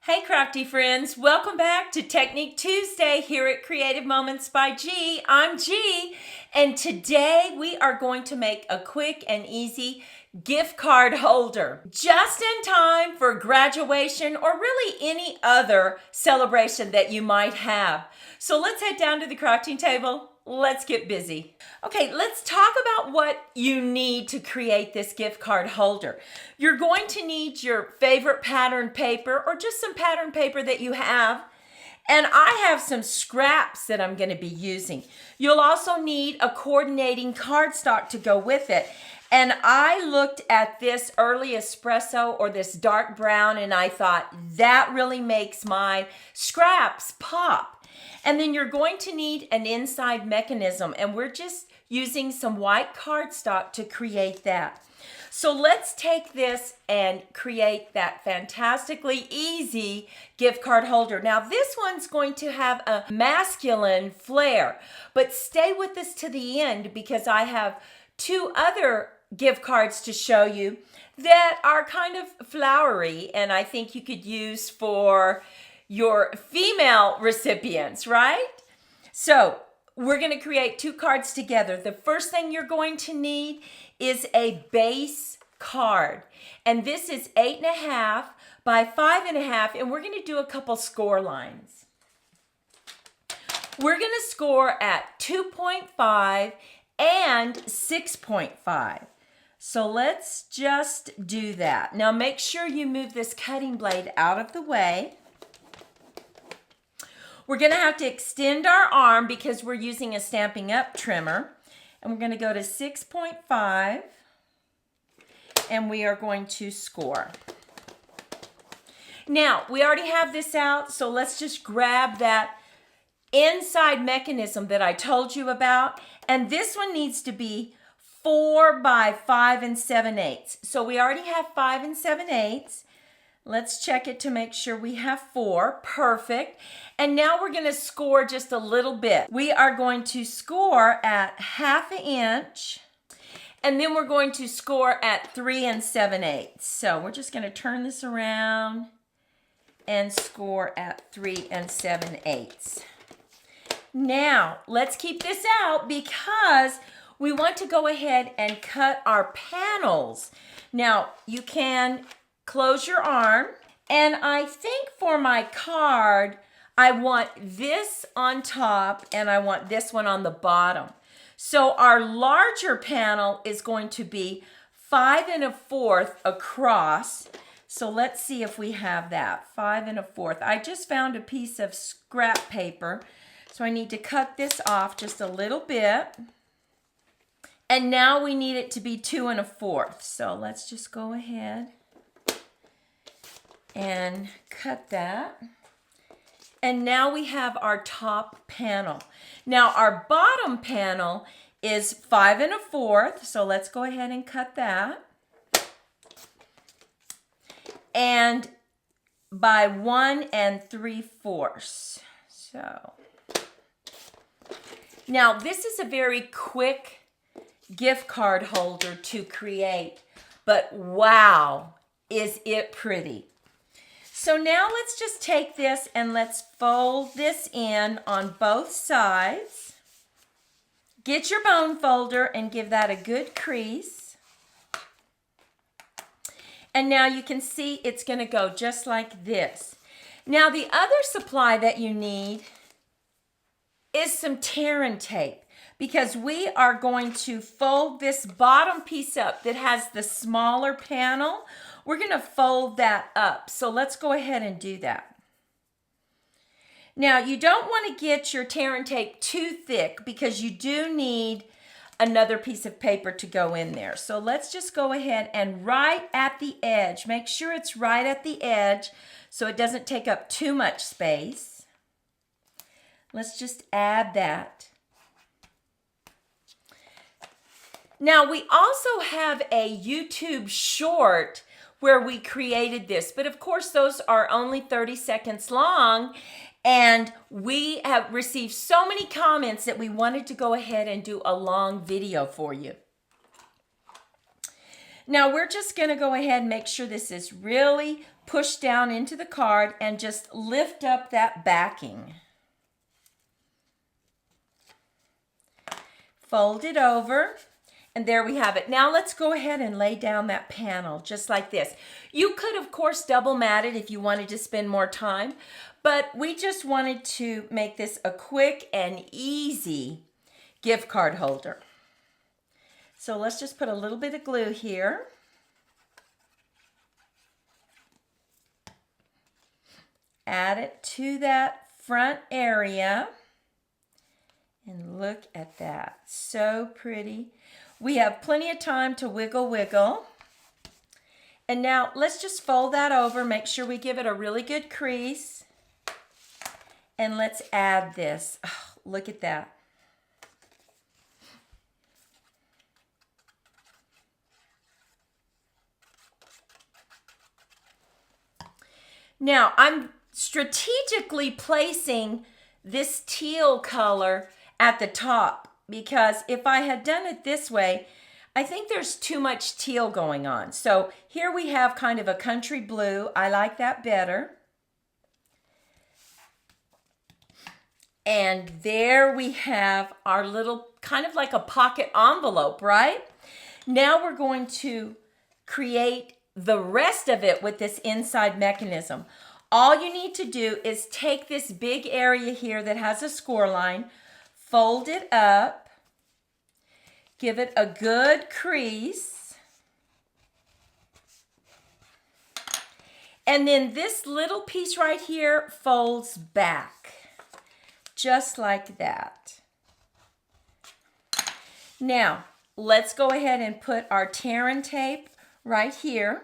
Hey crafty friends, welcome back to Technique Tuesday here at Creative Moments by G. I'm G, and today we are going to make a quick and easy gift card holder just in time for graduation or really any other celebration that you might have. So let's head down to the crafting table. Let's get busy. Okay, let's talk about what you need to create this gift card holder. You're going to need your favorite pattern paper or just some pattern paper that you have. And I have some scraps that I'm going to be using. You'll also need a coordinating cardstock to go with it. And I looked at this early espresso or this dark brown and I thought that really makes my scraps pop. And then you're going to need an inside mechanism, and we're just using some white cardstock to create that. So let's take this and create that fantastically easy gift card holder. Now this one's going to have a masculine flair, but stay with us to the end because I have two other gift cards to show you that are kind of flowery and I think you could use for your female recipients, right? So we're going to create two cards together. The first thing you're going to need is a base card. And this is 8.5 by 5.5, and we're going to do a couple score lines. We're going to score at 2.5 and 6.5. So let's just do that. Now make sure you move this cutting blade out of the way. We're going to have to extend our arm because we're using a Stampin' Up trimmer. And we're going to go to 6.5 and we are going to score. Now, we already have this out, so let's just grab that inside mechanism that I told you about. And this one needs to be 4 by 5 7/8. So we already have 5 7/8. Let's check it to make sure we have 4. Perfect. And now we're going to score just a little bit. We are going to score at 1/2 inch. And then we're going to score at 3 7/8. So we're just going to turn this around and score at 3 7/8. Now, let's keep this out because we want to go ahead and cut our panels. Now, you can close your arm, and I think for my card, I want this on top and I want this one on the bottom. So our larger panel is going to be 5 1/4 across. So let's see if we have that, 5 1/4. I just found a piece of scrap paper, so I need to cut this off just a little bit. And now we need it to be 2 1/4. So let's just go ahead and cut that. And now we have our top panel. Now our bottom panel is 5 1/4, so let's go ahead and cut that. And by 1 3/4. So now this is a very quick gift card holder to create, but wow, is it pretty. So now let's just take this and let's fold this in on both sides. Get your bone folder and give that a good crease. And now you can see it's going to go just like this. Now the other supply that you need is some tear and tape because we are going to fold this bottom piece up that has the smaller panel. We're going to fold that up. So let's go ahead and do that. Now, you don't want to get your tear and tape too thick because you do need another piece of paper to go in there. So let's just go ahead and right at the edge, make sure it's right at the edge so it doesn't take up too much space. Let's just add that. Now, we also have a YouTube short where we created this, but of course those are only 30 seconds long, and we have received so many comments that we wanted to go ahead and do a long video for you. Now we're just going to go ahead and make sure this is really push down into the card and just lift up that backing. Fold it over. And there we have it. Now let's go ahead and lay down that panel just like this. You could, of course, double mat it if you wanted to spend more time, but we just wanted to make this a quick and easy gift card holder. So let's just put a little bit of glue here. Add it to that front area. And look at that. So pretty. We have plenty of time to wiggle. And now let's just fold that over. Make sure we give it a really good crease. And let's add this. Oh, look at that. Now I'm strategically placing this teal color at the top, because if I had done it this way, I think there's too much teal going on. So here we have kind of a country blue. I like that better. And there we have our little kind of like a pocket envelope, right? Now we're going to create the rest of it with this inside mechanism. All you need to do is take this big area here that has a score line, fold it up, give it a good crease, and then this little piece right here folds back, just like that. Now, let's go ahead and put our tear and tape right here.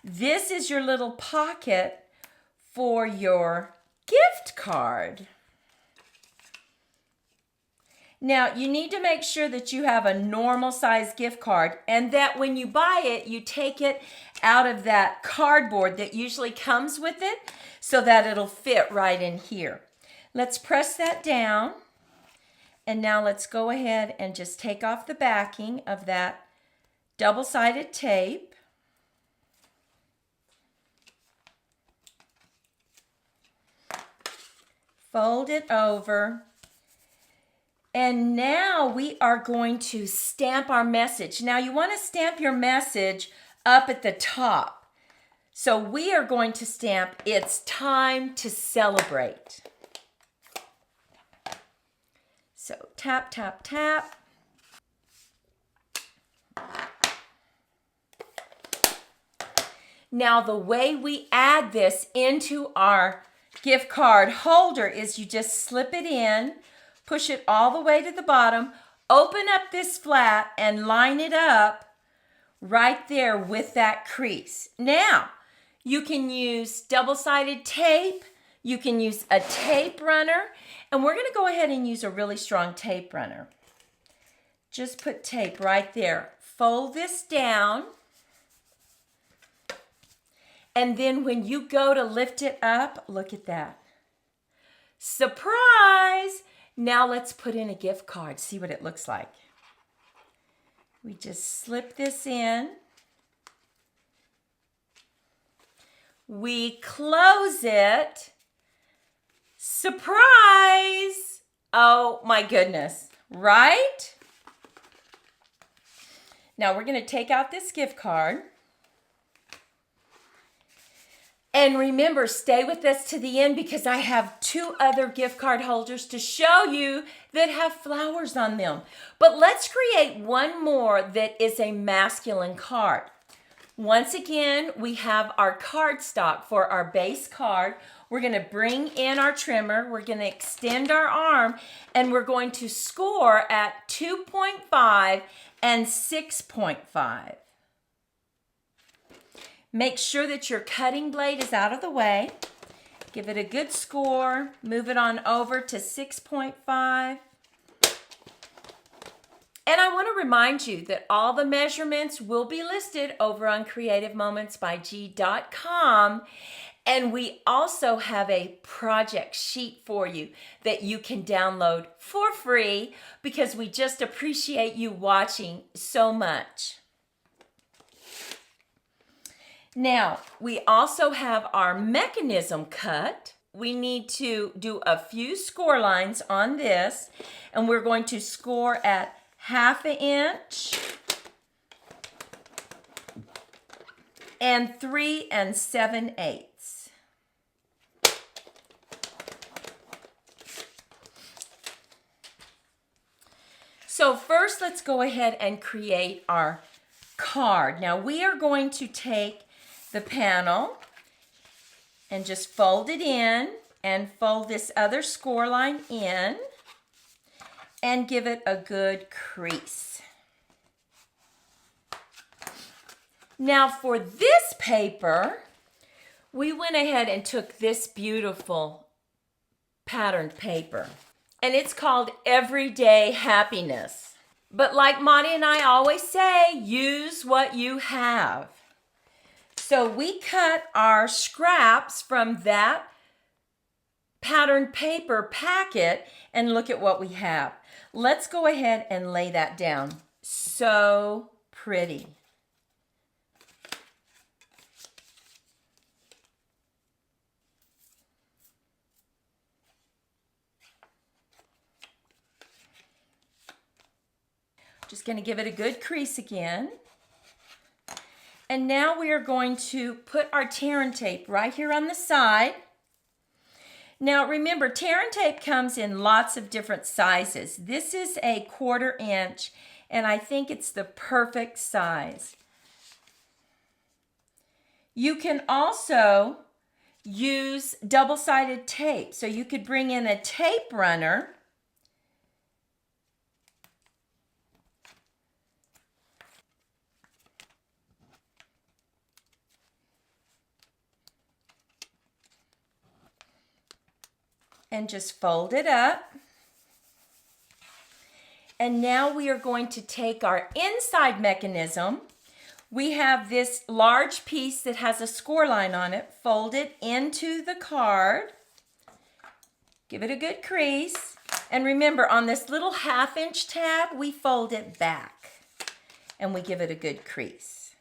This is your little pocket for your gift card. Now, you need to make sure that you have a normal size gift card and that when you buy it, you take it out of that cardboard that usually comes with it so that it'll fit right in here. Let's press that down. And now let's go ahead and just take off the backing of that double-sided tape. Fold it over. And now we are going to stamp our message. Now you want to stamp your message up at the top. So we are going to stamp, "It's time to celebrate." So tap, tap, tap. Now the way we add this into our gift card holder is you just slip it in, push it all the way to the bottom, open up this flap and line it up right there with that crease. Now, you can use double-sided tape, you can use a tape runner, and we're gonna go ahead and use a really strong tape runner. Just put tape right there. Fold this down. And then when you go to lift it up, look at that. Surprise! Now let's put in a gift card. See what it looks like. We just slip this in. We close it. Surprise! Oh my goodness, right? Now we're going to take out this gift card. And remember, stay with us to the end because I have 2 other gift card holders to show you that have flowers on them. But let's create one more that is a masculine card. Once again, we have our cardstock for our base card. We're going to bring in our trimmer. We're going to extend our arm, and we're going to score at 2.5 and 6.5. Make sure that your cutting blade is out of the way. Give it a good score. Move it on over to 6.5. And I want to remind you that all the measurements will be listed over on creativemomentsbyg.com. And we also have a project sheet for you that you can download for free because we just appreciate you watching so much. Now, we also have our mechanism cut. We need to do a few score lines on this, and we're going to score at 1/2 inch and 3 7/8. So first, let's go ahead and create our card. Now we are going to take the panel and just fold it in and fold this other score line in and give it a good crease. Now for this paper, we went ahead and took this beautiful patterned paper, and it's called Everyday Happiness. But like Monty and I always say, use what you have. So we cut our scraps from that patterned paper packet, and look at what we have. Let's go ahead and lay that down. So pretty. Just going to give it a good crease again. And now we are going to put our tear and tape right here on the side. Now remember, tear and tape comes in lots of different sizes. This is a 1/4 inch, and I think it's the perfect size. You can also use double-sided tape. So you could bring in a tape runner and just fold it up. And now we are going to take our inside mechanism. We have this large piece that has a score line on it. Fold it into the card. Give it a good crease. And remember, on this little 1/2 inch tab, we fold it back and we give it a good crease.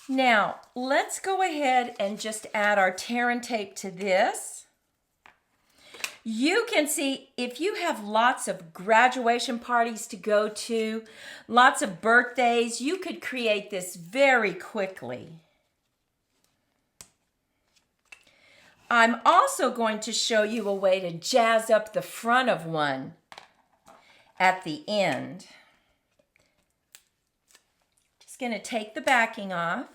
Now, let's go ahead and just add our tear and tape to this. You can see, if you have lots of graduation parties to go to, lots of birthdays, you could create this very quickly. I'm also going to show you a way to jazz up the front of one at the end. Just going to take the backing off,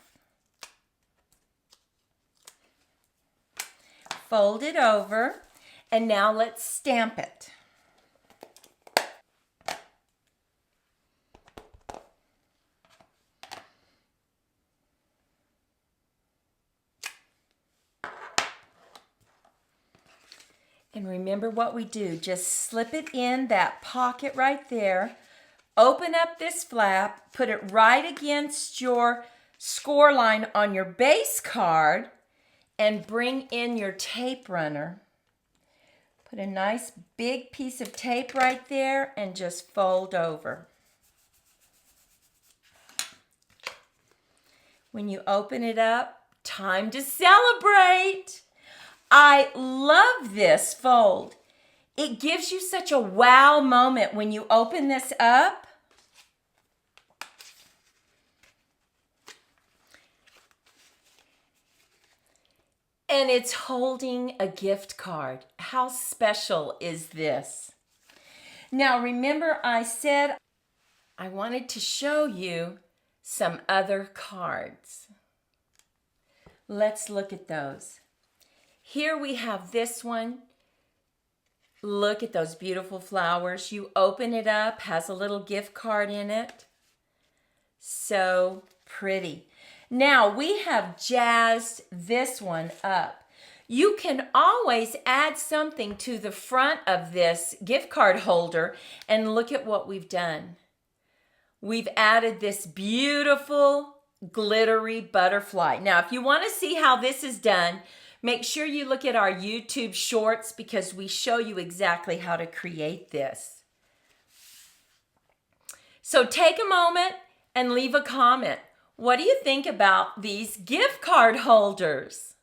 fold it over, and now let's stamp it. And remember what we do. Just slip it in that pocket right there. Open up this flap, put it right against your score line on your base card, and bring in your tape runner. Put a nice big piece of tape right there and just fold over. When you open it up, time to celebrate. I love this fold. It gives you such a wow moment when you open this up. And it's holding a gift card. How special is this? Now remember, I said I wanted to show you some other cards. Let's look at those. Here we have this one. Look at those beautiful flowers. You open it up, has a little gift card in it. So pretty. Now we have jazzed this one up. You can always add something to the front of this gift card holder, and look at what we've done. We've added this beautiful glittery butterfly. Now, if you want to see how this is done, make sure you look at our YouTube shorts because we show you exactly how to create this. So take a moment and leave a comment. What do you think about these gift card holders?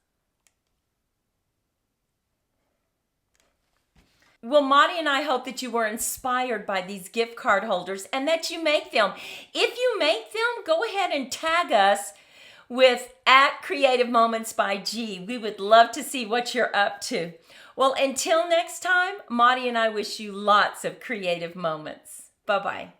Well, Maddie and I hope that you were inspired by these gift card holders and that you make them. If you make them, go ahead and tag us with @CreativeMomentsByG. We would love to see what you're up to. Well, until next time, Maddie and I wish you lots of creative moments. Bye-bye.